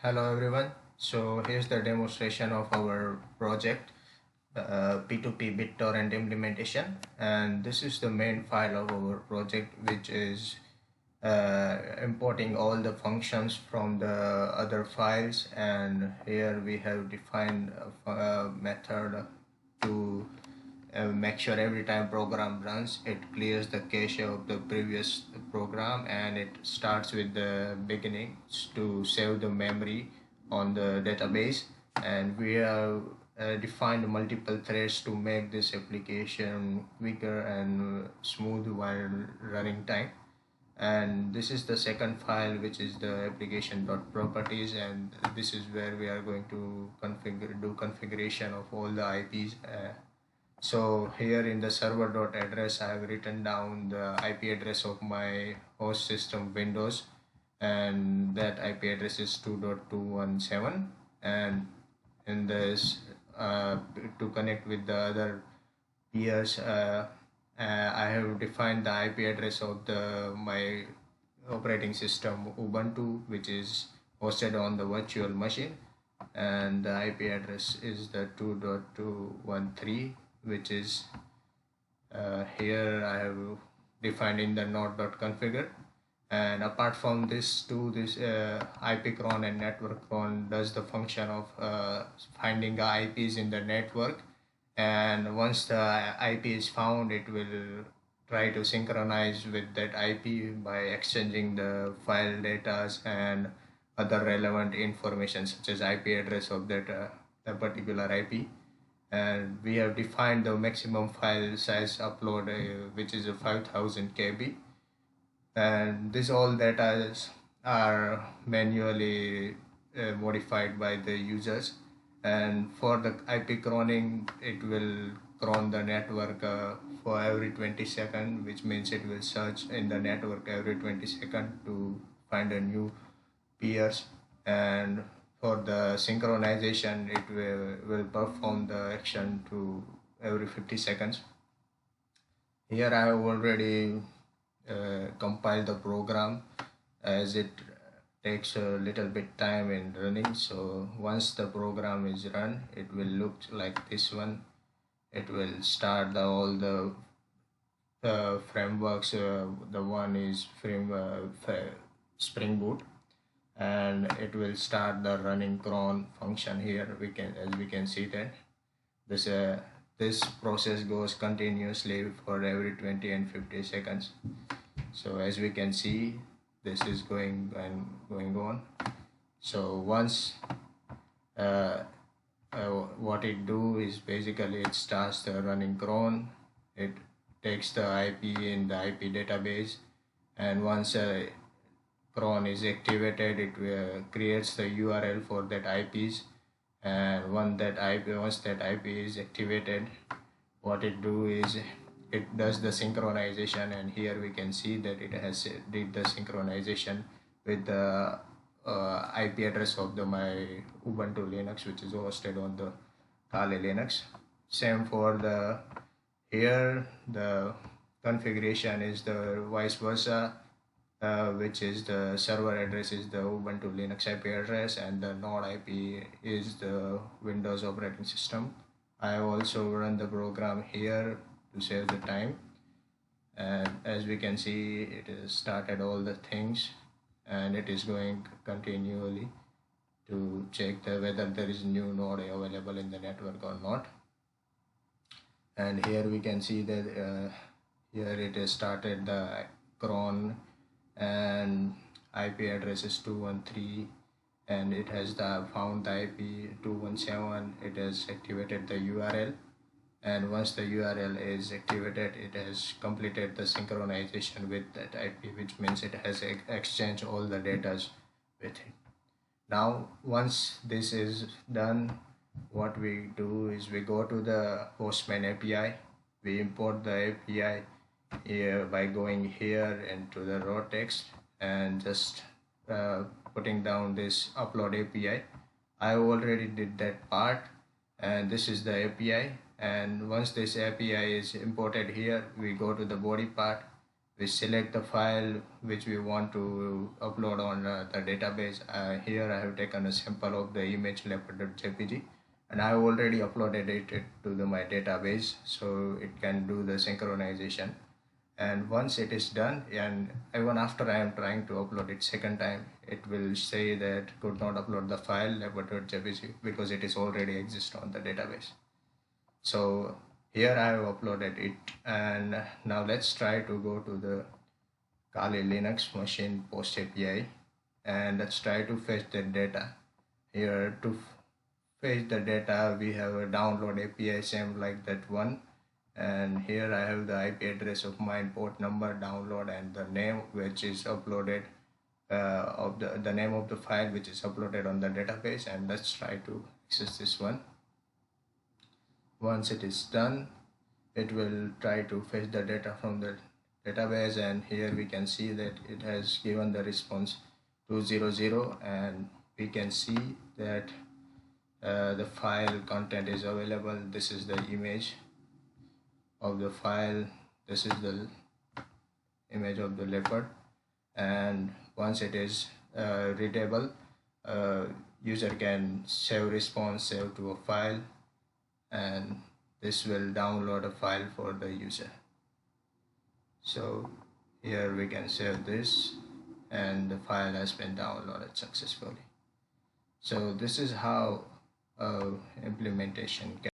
Hello everyone. So here's the demonstration of our project P2P BitTorrent Implementation, and this is the main file of our project, which is importing all the functions from the other files. And here we have defined a method to make sure every time program runs it clears the cache of the previous program, and it starts with the beginning to save the memory on the database. And we have defined multiple threads to make this application quicker and smooth while running time. And this is the second file, which is the application.properties, and this is where we are going to do configuration of all the IPs. So here in the server.address, I have written down the IP address of my host system Windows, and that IP address is 2.217. And in this, to connect with the other peers, I have defined the IP address of the my operating system Ubuntu, which is hosted on the virtual machine, and the IP address is the 2.213, which is here I have defined in the node.configure. And apart from this too, this IP cron and network cron does the function of finding the IPs in the network. And once the IP is found, it will try to synchronize with that IP by exchanging the file data and other relevant information such as IP address of that particular IP. And we have defined the maximum file size upload, which is a 5000 KB. And this all data are manually modified by the users. And for the IP cloning, it will clone the network for every 20 seconds, which means it will search in the network every 20 seconds to find a new peers. And for the synchronization, it will perform the action to every 50 seconds. Here I have already compiled the program, as it takes a little bit time in running. So once the program is run, it will look like this one. It will start all the frameworks. The one is Spring Boot, and it will start the running cron function. Here as we can see that this this process goes continuously for every 20 and 50 seconds. So as we can see, this is going on. So once what it do is basically it starts the running cron. It takes the IP in the IP database, and once cron is activated, it creates the URL for that IPs. And once that IP is activated, what it do is it does the synchronization. And here we can see that it has did the synchronization with the IP address of my Ubuntu Linux, which is hosted on the Kali Linux. Same for the here, the configuration is the vice versa, which is the server address is the Ubuntu Linux IP address, and the node IP is the Windows operating system. I have also run the program here to save the time, and as we can see, it has started all the things, and it is going continually to check whether there is new node available in the network or not. And here we can see that here it has started the cron, and IP address is 213, and it has found the IP 217. It has activated the URL, and once the URL is activated, it has completed the synchronization with that IP, which means it has exchanged all the data with it. Now once this is done, what we do is we go to the Postman API. We import the API here by going here into the raw text and just putting down this upload API. I already did that part, and this is the API. And once this API is imported here, we go to the body part. we select the file which we want to upload on the database. Here I have taken a sample of the image leopard.jpg, and I have already uploaded it to my database, so it can do the synchronization. And once it is done, and even after I am trying to upload it second time, it will say that could not upload the file leopard.jpg because it is already exist on the database. So here I have uploaded it, and now let's try to go to the Kali Linux machine post API, and let's try to fetch the data. Here to fetch the data, we have a download API same like that one, and here I have the IP address of my port number, download, and the name which is uploaded of the name of the file which is uploaded on the database. And let's try to access this one. Once it is done, it will try to fetch the data from the database, and here we can see that it has given the response 200, and we can see that the file content is available. This is the image of the file, this is the image of the leopard, and once it is readable, user can save response, save to a file, and this will download a file for the user. So here we can save this, and the file has been downloaded successfully. So this is how implementation can